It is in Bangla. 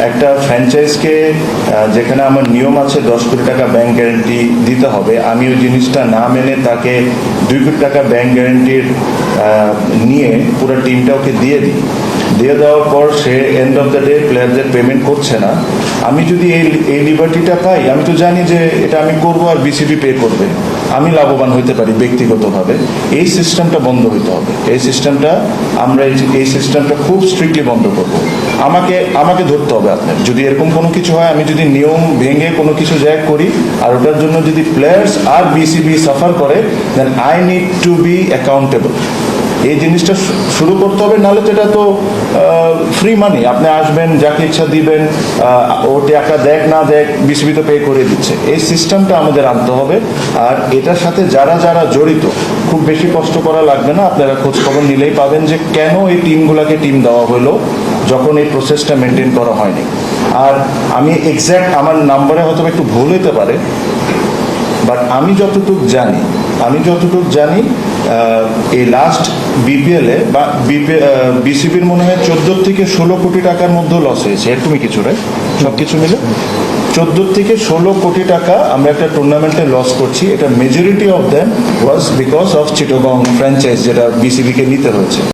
একটা ফ্র্যাঞ্চাইজকে যেখানে আমার নিয়ম আছে 10 কোটি টাকা ব্যাংক গ্যারান্টি দিতে হবে, আমি ওই জিনিসটা না মেনে তাকে 2 কোটি টাকা ব্যাংক গ্যারান্টির নিয়ে পুরো টিমটা ওকে দিয়ে দেওয়ার পর সে এন্ড অফ দ্য ডে প্লেয়ারদের পেমেন্ট করছে না, আমি যদি এই লিবার্টিটা পাই, আমি তো জানি যে এটা আমি করবো আর বিসিবি পে করবে, আমি লাভবান হতে পারি ব্যক্তিগতভাবে। এই সিস্টেমটা বন্ধ হইতে হবে। এই সিস্টেমটা খুব স্ট্রিক্টলি বন্ধ করব। আমাকে ধরতে হবে আপনার, যদি এরকম কোনো কিছু হয়, আমি যদি নিয়ম ভেঙে কোনো কিছু জায়গা করি আর ওটার জন্য যদি প্লেয়ার্স আর বিসিবি সাফার করে, then I need to be accountable. এই জিনিসটা শুরু করতে হবে, নাহলে তো এটা তো ফ্রি মানি, আপনি আসবেন যাকে ইচ্ছা দিবেন, ও টাকা দেখ না দেখ বিসিবি তো পে করে দিচ্ছে। এই সিস্টেমটা আমাদের আনতে হবে। আর এটার সাথে যারা জড়িত, খুব বেশি কষ্ট করা লাগবে না, আপনারা খোঁজ খবর নিলেই পাবেন যে কেন এই টিমগুলোকে টিম দেওয়া হলো যখন এই প্রসেসটা মেনটেন করা হয়নি। আর আমি এক্স্যাক্ট আমার নাম্বারে হয়তো একটু ভুল হতে পারে, বাট আমি যতটুকু জানি এই লাস্ট বিপিএলে বা বিসিবির মনে হয় 14 থেকে 16 কোটি টাকার মধ্যে লস হয়েছে, এরকমই কিছু, রাইট? সব কিছু মিলে 14 থেকে 16 কোটি টাকা আমরা একটা টুর্নামেন্টে লস করছি। এটা majority of them was because of Chittagong franchise, যেটা বিসিবিকে নিতে হয়েছে।